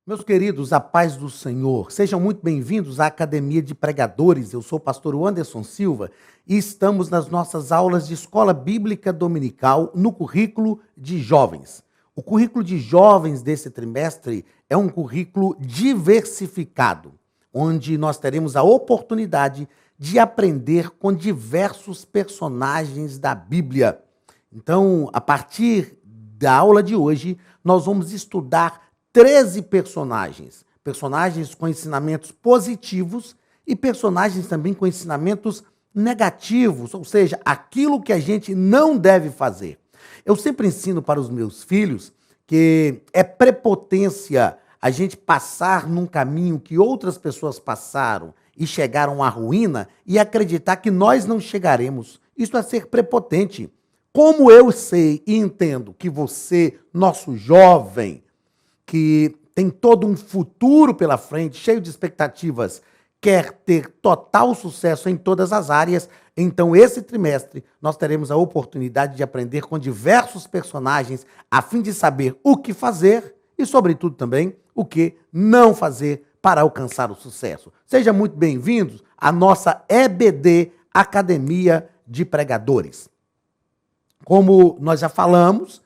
Meus queridos, a paz do Senhor, sejam muito bem-vindos à Academia de Pregadores. Eu sou o pastor Anderson Silva e estamos nas nossas aulas de Escola Bíblica Dominical no currículo de jovens. O currículo de jovens desse trimestre é um currículo diversificado, onde nós teremos a oportunidade de aprender com diversos personagens da Bíblia. Então, a partir da aula de hoje, nós vamos estudar 13 personagens com ensinamentos positivos e personagens também com ensinamentos negativos, ou seja, aquilo que a gente não deve fazer. Eu sempre ensino para os meus filhos que é prepotência a gente passar num caminho que outras pessoas passaram e chegaram à ruína e acreditar que nós não chegaremos. Isso é ser prepotente. Como eu sei e entendo que você, nosso jovem, que tem todo um futuro pela frente, cheio de expectativas, quer ter total sucesso em todas as áreas, então esse trimestre nós teremos a oportunidade de aprender com diversos personagens a fim de saber o que fazer e, sobretudo, também o que não fazer para alcançar o sucesso. Sejam muito bem-vindos à nossa EBD, Academia de Pregadores. Como nós já falamos,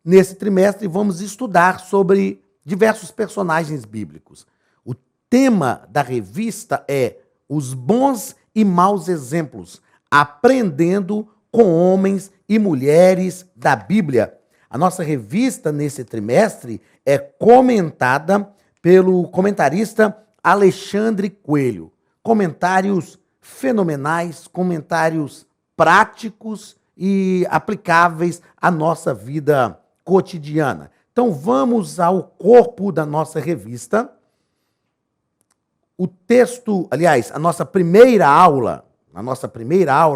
nesse trimestre vamos estudar sobre diversos personagens bíblicos. O tema da revista é Os Bons e Maus Exemplos, aprendendo com homens e mulheres da Bíblia. A nossa revista nesse trimestre é comentada pelo comentarista Alexandre Coelho. Comentários fenomenais, comentários práticos e aplicáveis à nossa vida cotidiana. Então vamos ao corpo da nossa revista. O texto, aliás, a nossa primeira aula,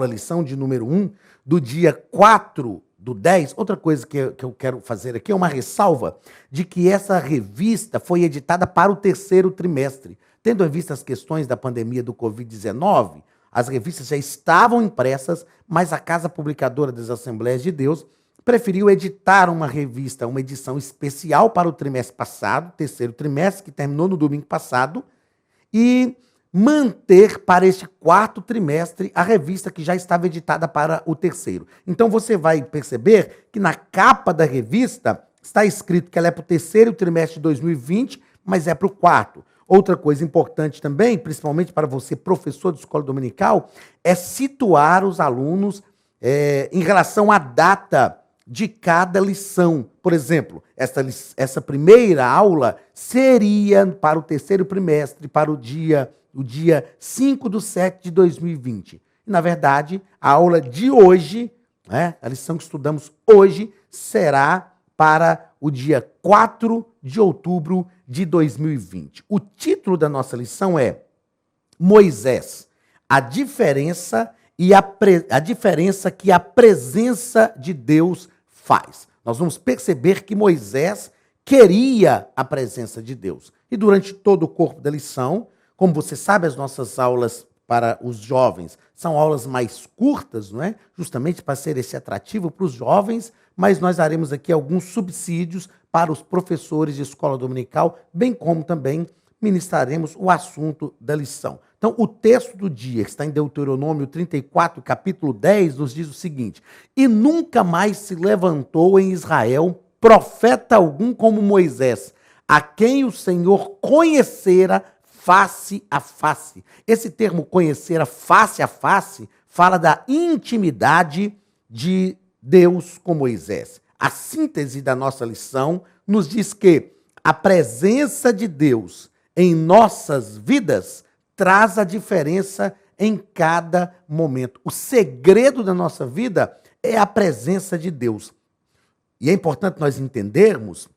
lição de número 1, do dia 4/10, outra coisa que eu quero fazer aqui é uma ressalva de que essa revista foi editada para o terceiro trimestre. Tendo em vista as questões da pandemia do Covid-19, as revistas já estavam impressas, mas a Casa Publicadora das Assembleias de Deus preferiu editar uma revista, uma edição especial para o trimestre passado, terceiro trimestre, que terminou no domingo passado, e manter para este quarto trimestre a revista que já estava editada para o terceiro. Então você vai perceber que na capa da revista está escrito que ela é para o terceiro trimestre de 2020, mas é para o quarto. Outra coisa importante também, principalmente para você, professor de escola dominical, é situar os alunos em relação à data de cada lição. Por exemplo, essa primeira aula seria para o terceiro trimestre, para o dia 5/7/2020. E, na verdade, a aula de hoje, a lição que estudamos hoje, será para o dia 4 de outubro de 2020. O título da nossa lição é Moisés, a diferença que a presença de Deus faz. Nós vamos perceber que Moisés queria a presença de Deus. E durante todo o corpo da lição, como você sabe, as nossas aulas para os jovens são aulas mais curtas, não é? Justamente para ser esse atrativo para os jovens, mas nós daremos aqui alguns subsídios para os professores de escola dominical, bem como também ministraremos o assunto da lição. Então, o texto do dia, que está em Deuteronômio 34, capítulo 10, nos diz o seguinte: E nunca mais se levantou em Israel profeta algum como Moisés, a quem o Senhor conhecera face a face. Esse termo conhecer a face fala da intimidade de Deus com Moisés. A síntese da nossa lição nos diz que a presença de Deus em nossas vidas traz a diferença em cada momento. O segredo da nossa vida é a presença de Deus. E é importante nós entendermos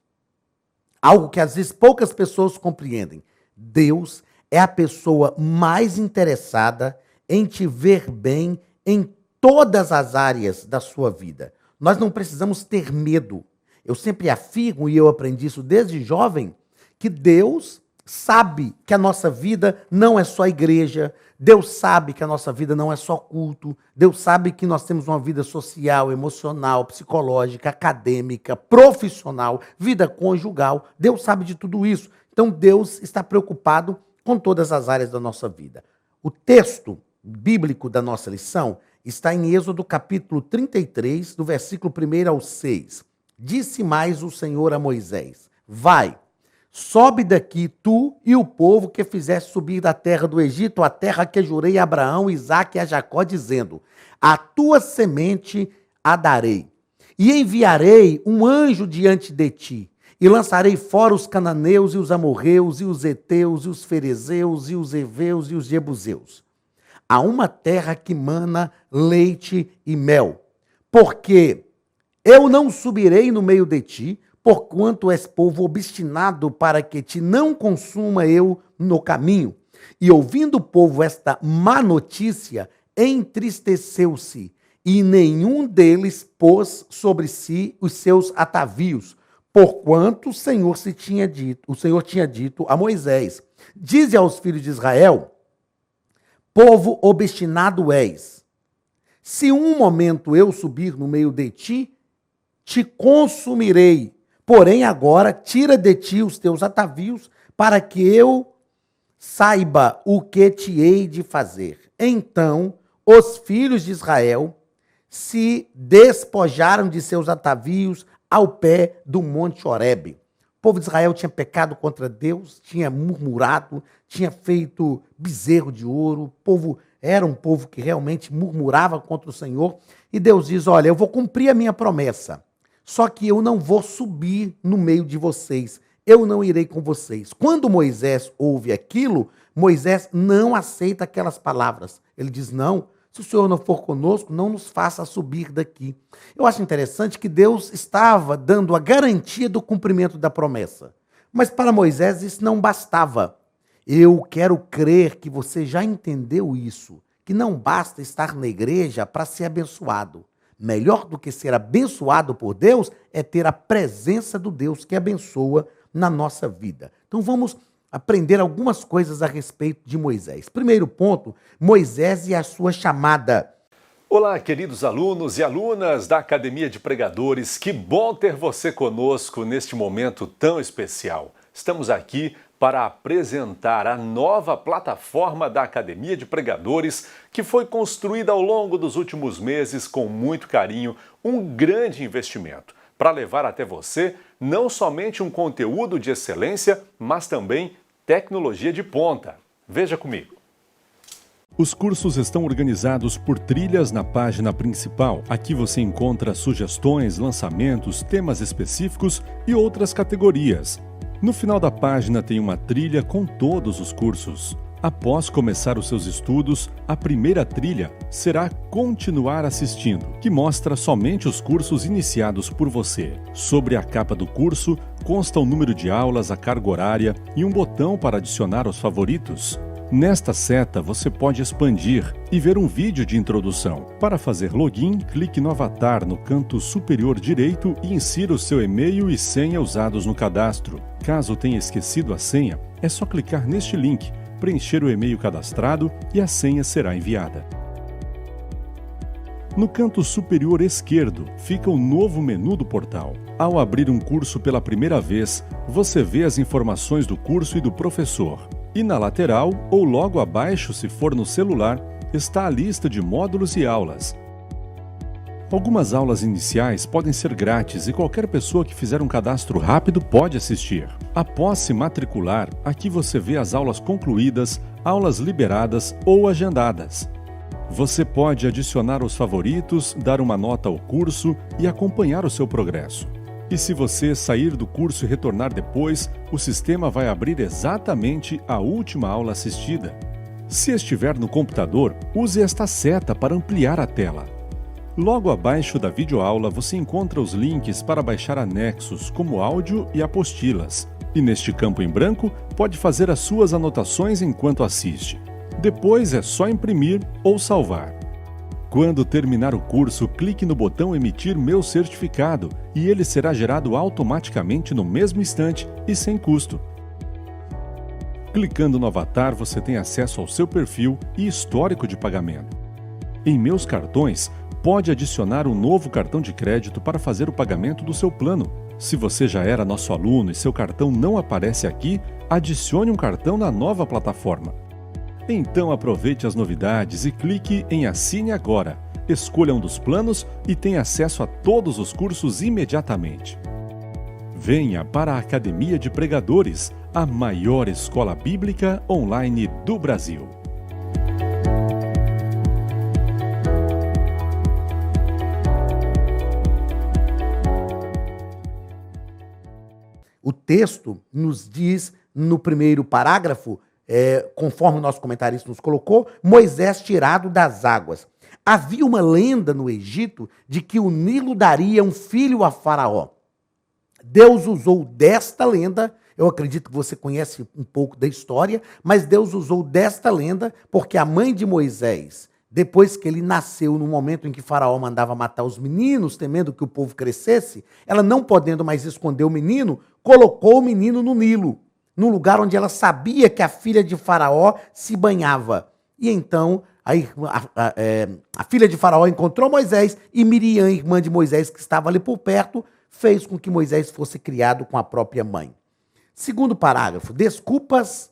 algo que às vezes poucas pessoas compreendem. Deus é a pessoa mais interessada em te ver bem em todas as áreas da sua vida. Nós não precisamos ter medo. Eu sempre afirmo, e eu aprendi isso desde jovem, que Deus sabe que a nossa vida não é só igreja, Deus sabe que a nossa vida não é só culto, Deus sabe que nós temos uma vida social, emocional, psicológica, acadêmica, profissional, vida conjugal, Deus sabe de tudo isso. Então Deus está preocupado com todas as áreas da nossa vida. O texto bíblico da nossa lição está em Êxodo capítulo 33, do versículo 1 ao 6. Disse mais o Senhor a Moisés: vai, sobe daqui tu e o povo que fizeste subir da terra do Egito, a terra que jurei a Abraão, Isaque e a Jacó, dizendo: a tua semente a darei, e enviarei um anjo diante de ti, e lançarei fora os cananeus e os amorreus e os heteus e os ferezeus e os heveus e os jebuseus, a uma terra que mana leite e mel, porque eu não subirei no meio de ti, porquanto és povo obstinado, para que te não consuma eu no caminho. E ouvindo o povo esta má notícia, entristeceu-se, e nenhum deles pôs sobre si os seus atavios, porquanto o Senhor tinha dito a Moisés: dize aos filhos de Israel: povo obstinado és, se um momento eu subir no meio de ti, te consumirei. Porém, agora tira de ti os teus atavios, para que eu saiba o que te hei de fazer. Então, os filhos de Israel se despojaram de seus atavios ao pé do monte Horebe. O povo de Israel tinha pecado contra Deus, tinha murmurado, tinha feito bezerro de ouro. O povo era um povo que realmente murmurava contra o Senhor. E Deus diz: olha, eu vou cumprir a minha promessa, só que eu não vou subir no meio de vocês, eu não irei com vocês. Quando Moisés ouve aquilo, Moisés não aceita aquelas palavras. Ele diz: não, se o Senhor não for conosco, não nos faça subir daqui. Eu acho interessante que Deus estava dando a garantia do cumprimento da promessa. Mas para Moisés isso não bastava. Eu quero crer que você já entendeu isso, que não basta estar na igreja para ser abençoado. Melhor do que ser abençoado por Deus é ter a presença do Deus que abençoa na nossa vida. Então vamos aprender algumas coisas a respeito de Moisés. Primeiro ponto, Moisés e a sua chamada. Olá, queridos alunos e alunas da Academia de Pregadores. Que bom ter você conosco neste momento tão especial. Estamos aqui para apresentar a nova plataforma da Academia de Pregadores, que foi construída ao longo dos últimos meses com muito carinho, um grande investimento, para levar até você não somente um conteúdo de excelência, mas também tecnologia de ponta. Veja comigo. Os cursos estão organizados por trilhas na página principal. Aqui você encontra sugestões, lançamentos, temas específicos e outras categorias. No final da página tem uma trilha com todos os cursos. Após começar os seus estudos, a primeira trilha será Continuar assistindo, que mostra somente os cursos iniciados por você. Sobre a capa do curso, consta o número de aulas, a carga horária e um botão para adicionar aos favoritos. Nesta seta, você pode expandir e ver um vídeo de introdução. Para fazer login, clique no avatar no canto superior direito e insira o seu e-mail e senha usados no cadastro. Caso tenha esquecido a senha, é só clicar neste link, preencher o e-mail cadastrado e a senha será enviada. No canto superior esquerdo fica o novo menu do portal. Ao abrir um curso pela primeira vez, você vê as informações do curso e do professor. E na lateral, ou logo abaixo se for no celular, está a lista de módulos e aulas. Algumas aulas iniciais podem ser grátis e qualquer pessoa que fizer um cadastro rápido pode assistir. Após se matricular, aqui você vê as aulas concluídas, aulas liberadas ou agendadas. Você pode adicionar os favoritos, dar uma nota ao curso e acompanhar o seu progresso. E se você sair do curso e retornar depois, o sistema vai abrir exatamente a última aula assistida. Se estiver no computador, use esta seta para ampliar a tela. Logo abaixo da videoaula você encontra os links para baixar anexos, como áudio e apostilas. E neste campo em branco, pode fazer as suas anotações enquanto assiste. Depois é só imprimir ou salvar. Quando terminar o curso, clique no botão Emitir meu certificado e ele será gerado automaticamente no mesmo instante e sem custo. Clicando no avatar, você tem acesso ao seu perfil e histórico de pagamento. Em Meus Cartões, pode adicionar um novo cartão de crédito para fazer o pagamento do seu plano. Se você já era nosso aluno e seu cartão não aparece aqui, adicione um cartão na nova plataforma. Então aproveite as novidades e clique em Assine Agora. Escolha um dos planos e tenha acesso a todos os cursos imediatamente. Venha para a Academia de Pregadores, a maior escola bíblica online do Brasil. O texto nos diz, no primeiro parágrafo, conforme o nosso comentarista nos colocou, Moisés tirado das águas. Havia uma lenda no Egito de que o Nilo daria um filho a Faraó. Deus usou desta lenda, eu acredito que você conhece um pouco da história, mas Deus usou desta lenda porque a mãe de Moisés, depois que ele nasceu, no momento em que Faraó mandava matar os meninos, temendo que o povo crescesse, ela não podendo mais esconder o menino, colocou o menino no Nilo, num lugar onde ela sabia que a filha de Faraó se banhava. E então a filha de Faraó encontrou Moisés e Miriam, irmã de Moisés, que estava ali por perto, fez com que Moisés fosse criado com a própria mãe. Segundo parágrafo, desculpas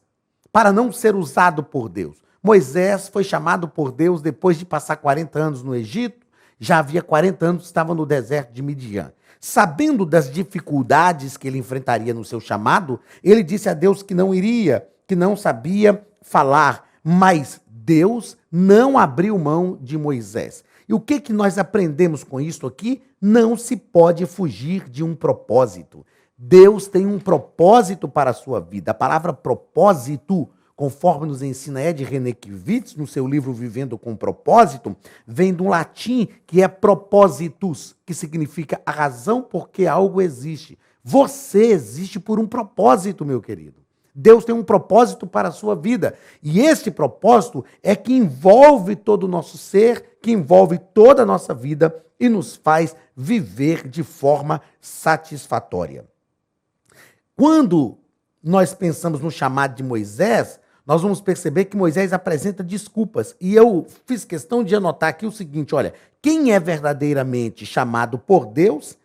para não ser usado por Deus. Moisés foi chamado por Deus depois de passar 40 anos no Egito, já havia 40 anos que estava no deserto de Midian. Sabendo das dificuldades que ele enfrentaria no seu chamado, ele disse a Deus que não iria, que não sabia falar, mas Deus não abriu mão de Moisés. E o que nós aprendemos com isso aqui? Não se pode fugir de um propósito. Deus tem um propósito para a sua vida. A palavra propósito, conforme nos ensina Ed Renekiewicz, no seu livro Vivendo com Propósito, vem do latim que é propositus, que significa a razão por que algo existe. Você existe por um propósito, meu querido. Deus tem um propósito para a sua vida. E esse propósito é que envolve todo o nosso ser, que envolve toda a nossa vida e nos faz viver de forma satisfatória. Quando nós pensamos no chamado de Moisés, nós vamos perceber que Moisés apresenta desculpas. E eu fiz questão de anotar aqui o seguinte, olha, quem é verdadeiramente chamado por Deus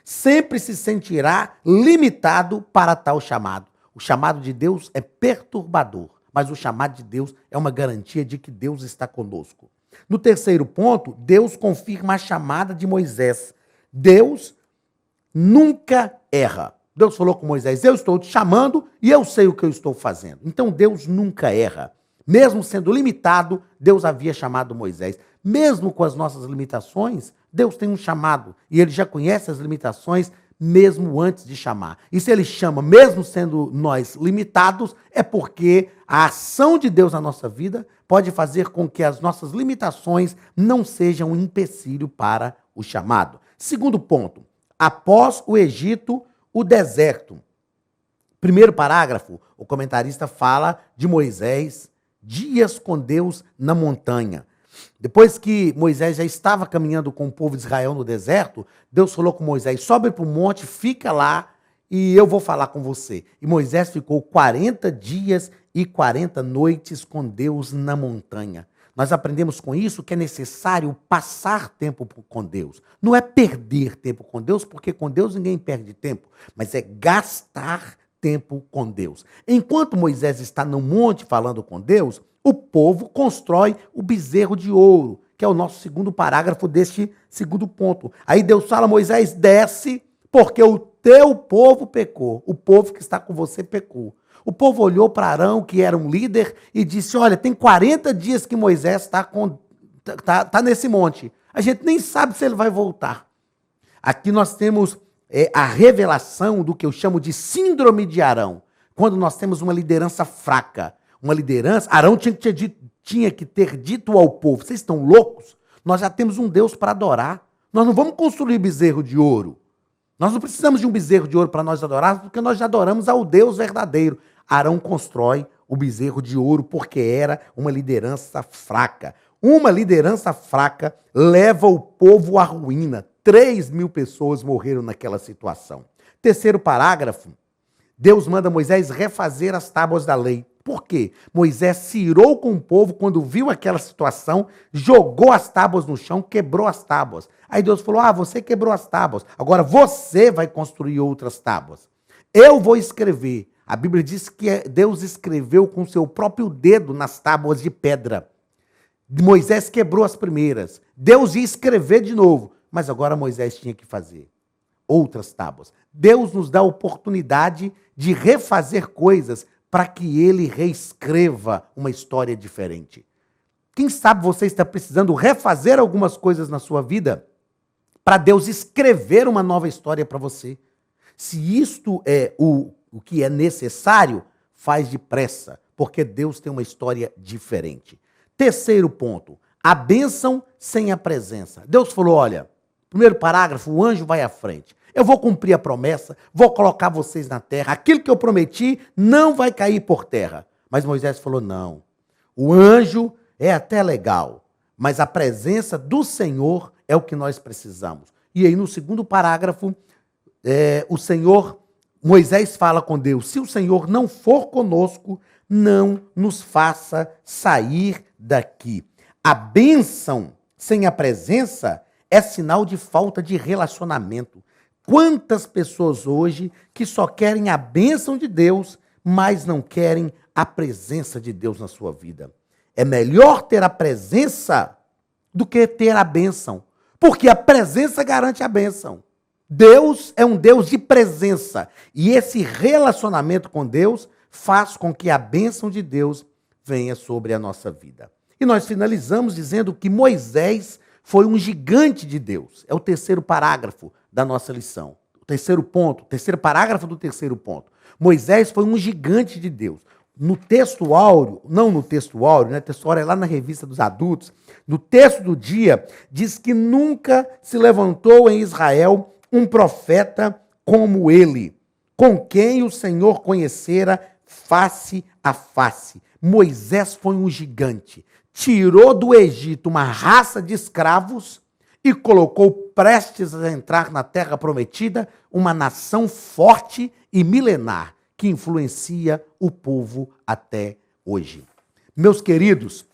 sempre se sentirá limitado para tal chamado. O chamado de Deus é perturbador, mas o chamado de Deus é uma garantia de que Deus está conosco. No terceiro ponto, Deus confirma a chamada de Moisés. Deus nunca erra. Deus falou com Moisés, eu estou te chamando e eu sei o que eu estou fazendo. Então Deus nunca erra. Mesmo sendo limitado, Deus havia chamado Moisés. Mesmo com as nossas limitações, Deus tem um chamado e ele já conhece as limitações mesmo antes de chamar. E se ele chama, mesmo sendo nós limitados, é porque a ação de Deus na nossa vida pode fazer com que as nossas limitações não sejam um empecilho para o chamado. Segundo ponto, após o Egito, o deserto. Primeiro parágrafo, o comentarista fala de Moisés, dias com Deus na montanha. Depois que Moisés já estava caminhando com o povo de Israel no deserto, Deus falou com Moisés, sobe para o monte, fica lá e eu vou falar com você. E Moisés ficou 40 dias e 40 noites com Deus na montanha. Nós aprendemos com isso que é necessário passar tempo com Deus. Não é perder tempo com Deus, porque com Deus ninguém perde tempo, mas é gastar tempo com Deus. Enquanto Moisés está no monte falando com Deus, o povo constrói o bezerro de ouro, que é o nosso segundo parágrafo deste segundo ponto. Aí Deus fala, Moisés, desce, porque o teu povo pecou. O povo que está com você pecou. O povo olhou para Arão, que era um líder, e disse, olha, tem 40 dias que Moisés está nesse monte. A gente nem sabe se ele vai voltar. Aqui nós temos a revelação do que eu chamo de síndrome de Arão. Quando nós temos uma liderança fraca. Uma liderança, Arão tinha que ter dito ao povo, vocês estão loucos? Nós já temos um Deus para adorar. Nós não vamos construir bezerro de ouro. Nós não precisamos de um bezerro de ouro para nós adorarmos, porque nós já adoramos ao Deus verdadeiro. Arão constrói o bezerro de ouro porque era uma liderança fraca. Uma liderança fraca leva o povo à ruína. 3.000 pessoas morreram naquela situação. Terceiro parágrafo, Deus manda Moisés refazer as tábuas da lei. Por quê? Moisés se irou com o povo quando viu aquela situação, jogou as tábuas no chão, quebrou as tábuas. Aí Deus falou, você quebrou as tábuas, agora você vai construir outras tábuas. Eu vou escrever A Bíblia diz que Deus escreveu com seu próprio dedo nas tábuas de pedra. Moisés quebrou as primeiras. Deus ia escrever de novo, mas agora Moisés tinha que fazer outras tábuas. Deus nos dá a oportunidade de refazer coisas para que ele reescreva uma história diferente. Quem sabe você está precisando refazer algumas coisas na sua vida para Deus escrever uma nova história para você. Se isto é o que é necessário, faz depressa, porque Deus tem uma história diferente. Terceiro ponto, a bênção sem a presença. Deus falou, olha, primeiro parágrafo, o anjo vai à frente. Eu vou cumprir a promessa, vou colocar vocês na terra. Aquilo que eu prometi não vai cair por terra. Mas Moisés falou, não. O anjo é até legal, mas a presença do Senhor é o que nós precisamos. E aí no segundo parágrafo, Moisés fala com Deus, se o Senhor não for conosco, não nos faça sair daqui. A bênção sem a presença é sinal de falta de relacionamento. Quantas pessoas hoje que só querem a bênção de Deus, mas não querem a presença de Deus na sua vida. É melhor ter a presença do que ter a bênção, porque a presença garante a bênção. Deus é um Deus de presença, e esse relacionamento com Deus faz com que a bênção de Deus venha sobre a nossa vida. E nós finalizamos dizendo que Moisés foi um gigante de Deus. É o terceiro parágrafo da nossa lição. O terceiro ponto, o terceiro parágrafo do terceiro ponto. Moisés foi um gigante de Deus. No texto áureo, não no texto áureo, né? O texto áureo é lá na revista dos adultos. No texto do dia, diz que nunca se levantou em Israel um profeta como ele, com quem o Senhor conhecera face a face. Moisés foi um gigante. Tirou do Egito uma raça de escravos e colocou prestes a entrar na terra prometida uma nação forte e milenar que influencia o povo até hoje. Meus queridos,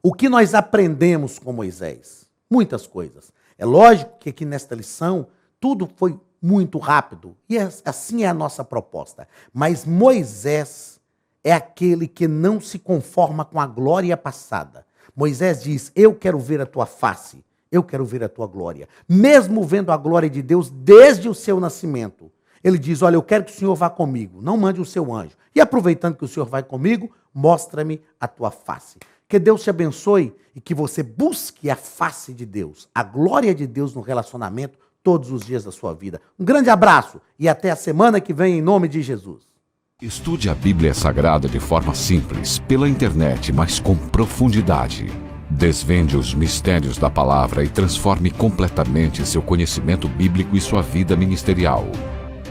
o que nós aprendemos com Moisés? Muitas coisas. É lógico que aqui nesta lição tudo foi muito rápido e assim é a nossa proposta. Mas Moisés é aquele que não se conforma com a glória passada. Moisés diz, eu quero ver a tua face, eu quero ver a tua glória. Mesmo vendo a glória de Deus desde o seu nascimento, ele diz, olha, eu quero que o Senhor vá comigo, não mande o seu anjo. E aproveitando que o Senhor vai comigo, mostra-me a tua face. Que Deus te abençoe e que você busque a face de Deus, a glória de Deus no relacionamento todos os dias da sua vida. Um grande abraço e até a semana que vem, em nome de Jesus. Estude a Bíblia Sagrada de forma simples, pela internet, mas com profundidade. Desvende os mistérios da palavra e transforme completamente seu conhecimento bíblico e sua vida ministerial.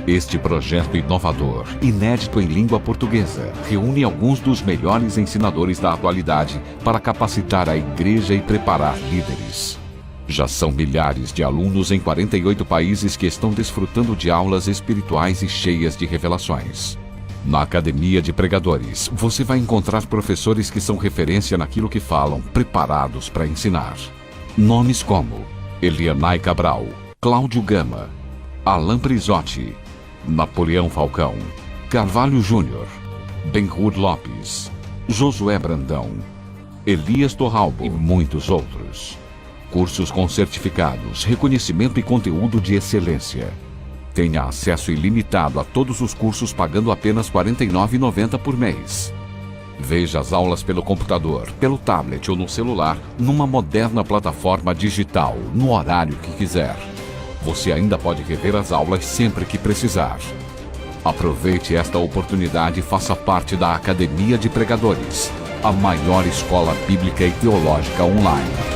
Este projeto inovador, inédito em língua portuguesa, reúne alguns dos melhores ensinadores da atualidade para capacitar a igreja e preparar líderes. Já são milhares de alunos em 48 países que estão desfrutando de aulas espirituais e cheias de revelações. Na Academia de Pregadores, você vai encontrar professores que são referência naquilo que falam, preparados para ensinar. Nomes como Elianai Cabral, Cláudio Gama, Alain Prisotti, Napoleão Falcão, Carvalho Júnior, Benhur Lopes, Josué Brandão, Elias Torralbo e muitos outros. Cursos com certificados, reconhecimento e conteúdo de excelência. Tenha acesso ilimitado a todos os cursos pagando apenas R$ 49,90 por mês. Veja as aulas pelo computador, pelo tablet ou no celular, numa moderna plataforma digital, no horário que quiser. Você ainda pode rever as aulas sempre que precisar. Aproveite esta oportunidade e faça parte da Academia de Pregadores, a maior escola bíblica e teológica online.